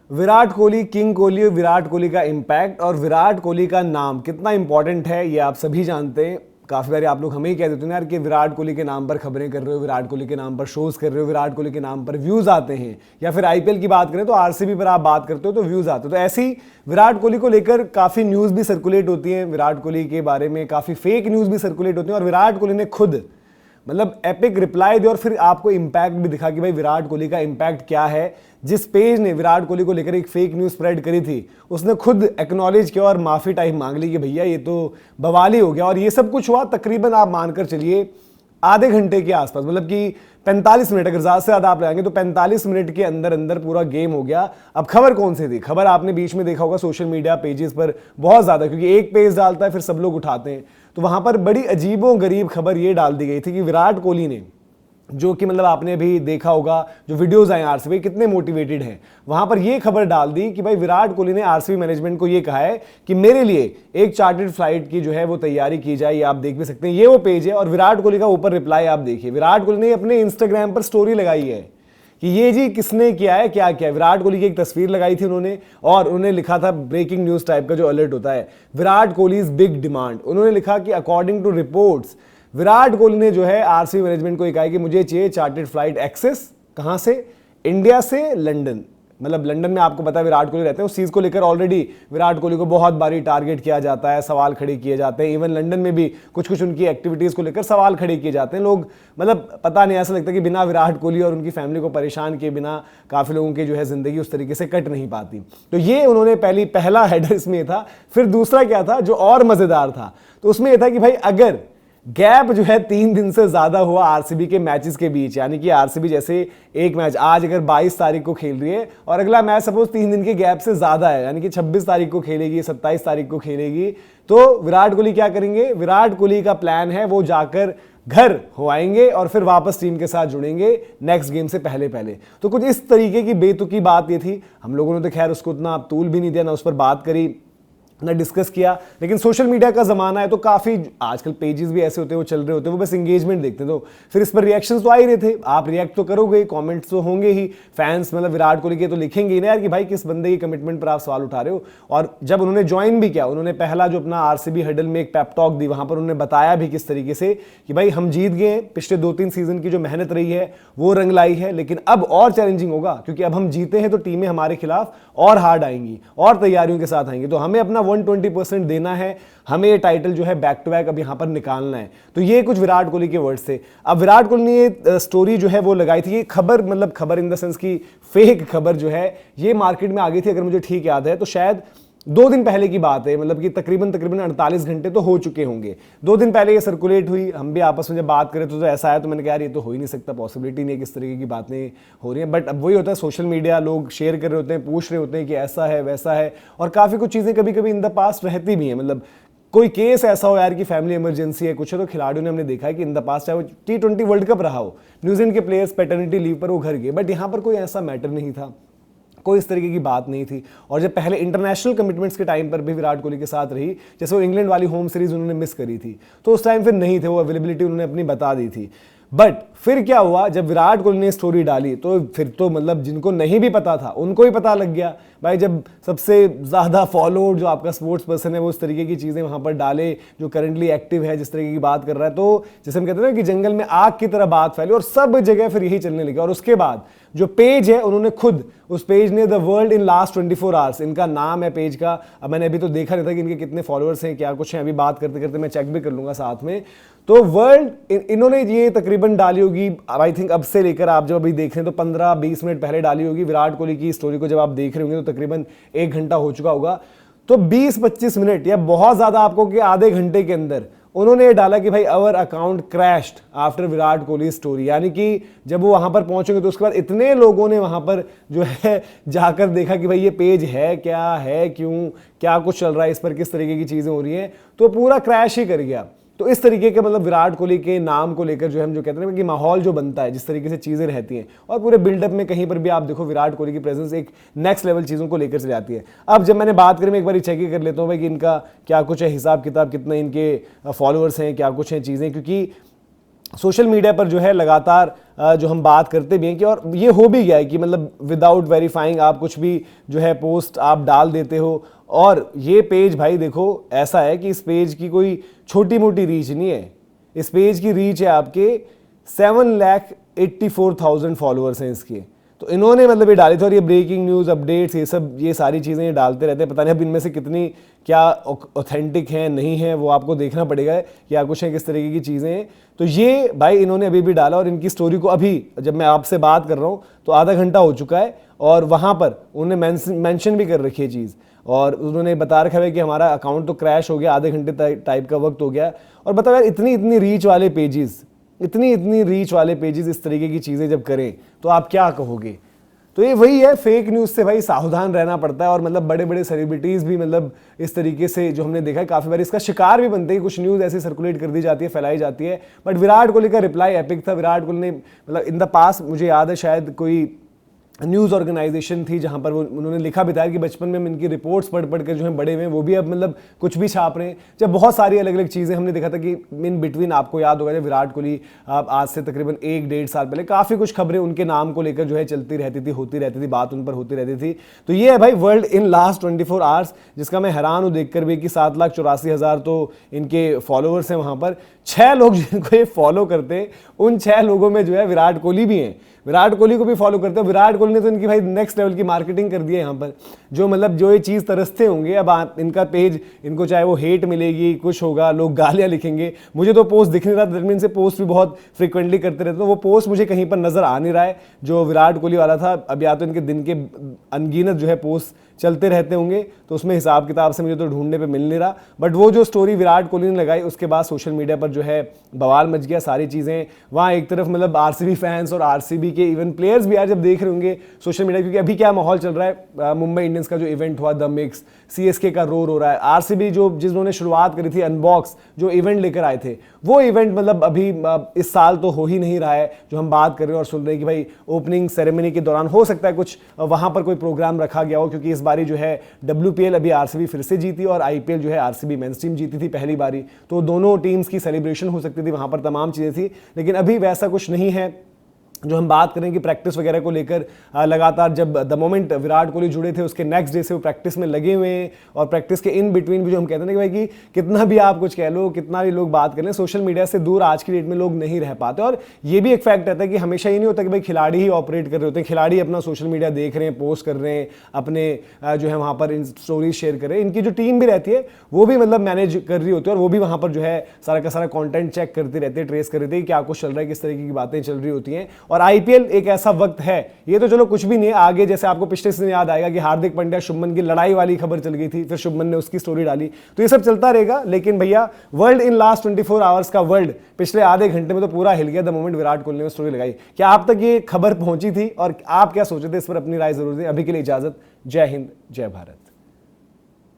Virat Kohli, king Kohli, Virat Kohli का impact और विराट कोहली का नाम कितना इंपॉर्टेंट है ये आप सभी जानते हैं। काफ़ी बार आप लोग हमें ही कह देते हैं यार कि विराट कोहली के नाम पर खबरें कर रहे हो, विराट कोहली के नाम पर शोज कर रहे हो, विराट कोहली के नाम पर व्यूज आते हैं, या फिर आईपीएल की बात करें तो आरसीबी पर आप बात करते हो तो व्यूज आते हो। तो ऐसे ही विराट कोहली को लेकर काफ़ी न्यूज़ भी सर्कुलेट होती है, विराट कोहली के बारे में काफ़ी फेक न्यूज़ भी सर्कुलेट होती है, और विराट कोहली ने खुद मतलब एपिक रिप्लाई दिया और फिर आपको इंपैक्ट भी दिखा कि भाई विराट कोहली का इंपैक्ट क्या है। जिस पेज ने विराट कोहली को लेकर एक फेक न्यूज़ स्प्रेड करी थी उसने खुद एक्नॉलेज किया और माफ़ी टाइप मांग ली कि भैया ये तो बवाल ही हो गया। और ये सब कुछ हुआ तकरीबन आप मानकर चलिए आधे घंटे के आसपास, मतलब कि 45 मिनट, अगर ज़्यादा से ज़्यादा आप लगाएंगे तो 45 मिनट के अंदर अंदर पूरा गेम हो गया। अब खबर कौन सी थी? खबर आपने बीच में देखा होगा सोशल मीडिया पेजेस पर बहुत ज़्यादा, क्योंकि एक पेज डालता है फिर सब लोग उठाते हैं, तो वहाँ पर बड़ी अजीबो गरीब खबर ये डाल दी गई थी कि विराट कोहली ने, जो कि मतलब आपने भी देखा होगा जो वीडियोस आए आरसीबी कितने मोटिवेटेड हैं, वहां पर ये खबर डाल दी कि भाई विराट कोहली ने आरसीबी मैनेजमेंट को ये कहा है कि मेरे लिए एक चार्टर्ड फ्लाइट की जो है वो तैयारी की जाए। ये आप देख भी सकते हैं, ये वो पेज है और विराट कोहली का ऊपर रिप्लाई आप देखिए। विराट कोहली ने अपने इंस्टाग्राम पर स्टोरी लगाई है कि ये जी किसने किया है, क्या किया है। विराट कोहली की एक तस्वीर लगाई थी उन्होंने और उन्होंने लिखा था ब्रेकिंग न्यूज टाइप का जो अलर्ट होता है, Virat Kohli is big demand. उन्होंने लिखा कि according to reports Virat Kohli ने जो है आरसीबी मैनेजमेंट को कहा कि मुझे चाहिए चार्टर्ड फ्लाइट एक्सेस। कहां से? इंडिया से लंदन। मतलब लंदन में आपको पता है विराट कोहली रहते हैं, उस चीज को लेकर ऑलरेडी विराट कोहली को बहुत बारी टारगेट किया जाता है, सवाल खड़े किए जाते हैं। इवन लंदन में भी कुछ कुछ उनकी एक्टिविटीज को लेकर सवाल खड़े किए जाते हैं। लोग मतलब पता नहीं, ऐसा लगता है कि बिना विराट कोहली और उनकी फैमिली को परेशान किए बिना काफी लोगों की जो है जिंदगी उस तरीके से कट नहीं पाती। तो ये उन्होंने पहला हेडर इसमें था। फिर दूसरा क्या था जो और मजेदार था, तो उसमें यह था कि भाई अगर गैप जो है 3 दिन से ज्यादा हुआ आरसीबी के मैचेस के बीच, यानी कि आरसीबी जैसे एक मैच आज अगर 22 तारीख को खेल रही है और अगला मैच सपोज 3 दिन के गैप से ज्यादा है, यानी कि 26 तारीख को खेलेगी, 27 तारीख को खेलेगी, तो विराट कोहली क्या करेंगे? विराट कोहली का प्लान है वो जाकर घर हो आएंगे और फिर वापस टीम के साथ जुड़ेंगे नेक्स्ट गेम से पहले पहले। तो कुछ इस तरीके की बेतुकी बात ये थी। हम लोगों ने तो खैर उसको उतना तूल भी नहीं दिया, ना उस पर बात करी, ना डिस्कस किया, लेकिन सोशल मीडिया का जमाना है तो काफी आजकल पेजेस भी ऐसे होते हैं वो चल रहे होते हैं, वो बस एंगेजमेंट देखते हैं, तो फिर इस पर रिएक्शंस तो आ ही रहे थे। आप रिएक्ट तो करोगे, कमेंट्स तो होंगे ही, फैंस मतलब विराट कोहली के तो लिखेंगे ही ना यार कि भाई किस बंदे की कमिटमेंट पर आप सवाल उठा रहे हो। और जब उन्होंने ज्वाइन भी किया, उन्होंने पहला जो अपना आरसीबी हडल में एक पेप टॉक दी, वहां पर उन्होंने बताया भी किस तरीके से कि भाई हम जीत गए, पिछले 2-3 सीजन की जो मेहनत रही है वो रंग लाई है, लेकिन अब और चैलेंजिंग होगा क्योंकि अब हम जीते हैं तो टीमें हमारे खिलाफ और हार्ड आएंगी और तैयारियों के साथ आएंगी, तो हमें अपना 120% देना है, हमें ये टाइटल जो है बैक टू बैक अब यहां पर निकालना है। तो ये कुछ विराट कोहली के वर्ड्स थे। अब विराट कोहली ने ये स्टोरी जो है वो लगाई थी, ये खबर मतलब खबर इन द सेंस की फेक खबर जो है ये मार्केट में आ गई थी, अगर मुझे ठीक याद है तो शायद 2 दिन पहले की बात है, मतलब कि तकरीबन 48 घंटे तो हो चुके होंगे। 2 दिन पहले ये सर्कुलेट हुई, हम भी आपस में जब बात करें तो ऐसा आया, तो मैंने कहा यार ये तो हो ही नहीं सकता, पॉसिबिलिटी नहीं है, किस तरीके की बातें हो रही हैं। बट अब वही होता है, सोशल मीडिया लोग शेयर कर रहे होते हैं, पूछ रहे होते हैं कि ऐसा है वैसा है, और काफ़ी कुछ चीज़ें कभी कभी इन द पास्ट रहती भी हैं। मतलब कोई केस ऐसा हो यार कि फैमिली इमरजेंसी है कुछ है, तो खिलाड़ियों ने हमने देखा है कि इन द पास्ट चाहे वो T20 वर्ल्ड कप रहा हो, न्यूजीलैंड के प्लेयर्स पैटर्निटी लीव पर वो घर गए, बट यहाँ पर कोई ऐसा मैटर नहीं था, कोई इस तरीके की बात नहीं थी। और जब पहले इंटरनेशनल कमिटमेंट्स के टाइम पर भी विराट कोहली के साथ रही, जैसे वो इंग्लैंड वाली होम सीरीज उन्होंने मिस करी थी, तो उस टाइम फिर नहीं थे, वो अवेलेबिलिटी उन्होंने अपनी बता दी थी। बट फिर क्या हुआ, जब विराट कोहली ने स्टोरी डाली तो फिर तो मतलब जिनको नहीं भी पता था उनको ही पता लग गया। भाई जब सबसे ज़्यादा फॉलोड जो आपका स्पोर्ट्स पर्सन है वो उस तरीके की चीज़ें वहाँ पर डाले, जो करंटली एक्टिव है, जिस तरीके की बात कर रहा है, तो जैसे हम कहते हैं ना कि जंगल में आग की तरह बात फैली और सब जगह फिर यही चलने लगी। और उसके बाद जो पेज है उन्होंने खुद, उस पेज ने the world in last 24 hours, इनका नाम है पेज का। अब मैंने अभी तो देखा नहीं था कि इनके कितने फॉलोअर्स हैं, क्या कुछ हैं, अभी बात करते करते मैं चेक भी कर लूंगा साथ में। तो वर्ल्ड इन्होंने ये तकरीबन डाली होगी, आई थिंक अब से लेकर आप जब अभी देख रहे हैं तो 15-20 मिनट पहले डाली होगी। विराट कोहली की स्टोरी को जब आप देख रहे होंगे तो तकरीबन 1 घंटा हो चुका होगा। तो 20-25 मिनट या बहुत ज्यादा आपको कि आधे घंटे के अंदर उन्होंने ये डाला कि भाई our account crashed after Virat Kohli story, यानी कि जब वो वहां पर पहुंचेंगे तो उसके बाद इतने लोगों ने वहां पर जो है जाकर देखा कि भाई ये पेज है क्या है, क्यों, क्या कुछ चल रहा है इस पर, किस तरीके की चीजें हो रही हैं, तो पूरा क्रैश ही कर गया। तो इस तरीके के मतलब विराट कोहली के नाम को लेकर जो हम जो कहते हैं कि माहौल जो बनता है, जिस तरीके से चीजें रहती हैं, और पूरे बिल्डअप में कहीं पर भी आप देखो विराट कोहली की प्रेजेंस एक नेक्स्ट लेवल चीजों को लेकर चली जाती है। अब जब मैंने बात करी, मैं एक बार चेक ही कर लेता हूँ भाई कि इनका क्या कुछ है, हिसाब किताब, कितने इनके फॉलोअर्स हैं, क्या कुछ है चीजें, क्योंकि सोशल मीडिया पर जो है लगातार जो हम बात करते भी हैं कि, और ये हो भी गया है कि मतलब विदाउट वेरीफाइंग आप कुछ भी जो है पोस्ट आप डाल देते हो। और ये पेज भाई देखो ऐसा है कि इस पेज की कोई छोटी मोटी रीच नहीं है, इस पेज की रीच है आपके 7,84,000 फॉलोअर्स हैं इसके। तो इन्होंने मतलब ये डाले थे, और ये ब्रेकिंग न्यूज़ अपडेट्स ये सब ये सारी चीज़ें ये डालते रहते हैं। पता नहीं अब इनमें से कितनी क्या ऑथेंटिक हैं नहीं हैं वो आपको देखना पड़ेगा, क्या कुछ है किस तरीके की चीज़ें हैं। तो ये भाई इन्होंने अभी भी डाला, और इनकी स्टोरी को अभी जब मैं आपसे बात कर रहा हूँ तो आधा घंटा हो चुका है, और वहाँ पर उन्होंने मेंशन भी कर रखी है चीज़, और उन्होंने बता रखा है कि हमारा अकाउंट तो क्रैश हो गया, आधे घंटे टाइप का वक्त हो गया। और बताओ यार इतनी रीच वाले पेजेस, इतनी रीच वाले पेजेस इस तरीके की चीज़ें जब करें तो आप क्या कहोगे। तो ये वही है, फेक न्यूज़ से भाई सावधान रहना पड़ता है। और मतलब बड़े बड़े सेलिब्रिटीज़ भी मतलब इस तरीके से जो हमने देखा है काफ़ी बार इसका शिकार भी बनते हैं, कुछ न्यूज़ ऐसे सर्कुलेट कर दी जाती है, फैलाई जाती है। बट विराट कोहली का रिप्लाई एपिक था। विराट कोहली ने मतलब इन द पास्ट मुझे याद है शायद कोई न्यूज़ ऑर्गेनाइजेशन थी जहां पर वो उन्होंने लिखा भी था कि बचपन में हम इनकी रिपोर्ट्स पढ़ कर जो है बड़े हुए हैं, वो भी अब मतलब कुछ भी छाप रहे हैं। जब बहुत सारी अलग अलग चीज़ें हमने देखा था कि इन बिटवीन आपको याद होगा जब विराट कोहली आज से तकरीबन 1-1.5 साल पहले काफ़ी कुछ खबरें उनके नाम को लेकर जो है चलती रहती थी, होती रहती थी, बात उन पर होती रहती थी। तो ये है भाई वर्ल्ड इन लास्ट 24 आवर्स, जिसका मैं हैरान हूँ देखकर भी कि 7,84,000 तो इनके फॉलोअर्स हैं वहाँ पर। 6 लोग जिनको ये फॉलो करते हैं उन 6 लोगों में जो है विराट कोहली भी हैं, विराट कोहली को भी फॉलो करते हैं। विराट कोहली ने तो इनकी भाई नेक्स्ट लेवल की मार्केटिंग कर दी है यहाँ पर। जो मतलब जो ये चीज़ तरसते होंगे अब इनका पेज, इनको चाहे वो हेट मिलेगी, कुछ होगा, लोग गालियाँ लिखेंगे। मुझे तो पोस्ट दिख नहीं रहा, दैट मीन से पोस्ट भी बहुत फ्रिक्वेंटली करते रहते हैं, तो वो पोस्ट मुझे कहीं पर नजर आ नहीं रहा है जो विराट कोहली वाला था। अब या तो इनके दिन के अनगिनत जो है पोस्ट चलते रहते होंगे, तो उसमें हिसाब किताब से मुझे तो ढूंढने पे मिल नहीं रहा। बट वो जो स्टोरी विराट कोहली ने लगाई उसके बाद सोशल मीडिया पर जो है बवाल मच गया, सारी चीज़ें वहाँ एक तरफ मतलब आरसीबी फैंस और आरसीबी के इवन प्लेयर्स भी यार जब देख रहे होंगे सोशल मीडिया, क्योंकि अभी क्या माहौल चल रहा है, मुंबई इंडियंस का जो इवेंट हुआ द मिक्स, सीएसके का रोर हो रहा है, आरसीबी जो जिन्होंने शुरुआत करी थी अनबॉक्स जो इवेंट लेकर आए थे, वो इवेंट मतलब अभी इस साल तो हो ही नहीं रहा है जो हम बात कर रहे हैं और सुन रहे हैं कि भाई ओपनिंग सेरेमनी के दौरान हो सकता है कुछ वहां पर कोई प्रोग्राम रखा गया हो, क्योंकि इस बारी जो है WPL अभी आरसीबी फिर से जीती और IPL जो है आरसीबी मेंस टीम जीती थी पहली बारी, तो दोनों टीम्स की सेलिब्रेशन हो सकती थी, वहां पर तमाम चीजें थी। लेकिन अभी वैसा कुछ नहीं है। जो हम बात करें कि प्रैक्टिस वगैरह को लेकर लगातार जब द मोमेंट विराट कोहली जुड़े थे उसके नेक्स्ट डे से वो प्रैक्टिस में लगे हुए हैं, और प्रैक्टिस के इन बिटवीन भी जो हम कहते हैं ना कि भाई कि कितना भी आप कुछ कह लो, कितना भी लोग बात कर लें, सोशल मीडिया से दूर आज की डेट में लोग नहीं रह पाते। और ये भी एक फैक्ट रहता है कि हमेशा ये नहीं होता कि भाई खिलाड़ी ही ऑपरेट कर रहे होते हैं, खिलाड़ी अपना सोशल मीडिया देख रहे हैं, पोस्ट कर रहे हैं, अपने जो है वहाँ पर स्टोरीज शेयर कर रहे हैं। इनकी जो टीम भी रहती है वो भी मतलब मैनेज कर रही होती है, और वो भी वहाँ पर जो है सारा का सारा कॉन्टेंट चेक करती रहती है, ट्रेस कर रही है क्या कुछ चल रहा है, किस तरीके की बातें चल रही होती हैं। और IPL एक ऐसा वक्त है, ये तो चलो कुछ भी नहीं है, आगे जैसे आपको पिछले सीजन याद आएगा कि हार्दिक पांड्या शुभमन की लड़ाई वाली खबर चल गई थी, फिर शुभमन ने उसकी स्टोरी डाली, तो ये सब चलता रहेगा। लेकिन भैया वर्ल्ड इन लास्ट 24 आवर्स का वर्ल्ड पिछले आधे घंटे में तो पूरा हिल गया द मोमेंट विराट कोहली ने स्टोरी लगाई। क्या आप तक ये खबर पहुंची थी और आप क्या सोचे थे इस पर अपनी राय जरूर दें। अभी के लिए इजाजत, जय हिंद जय भारत।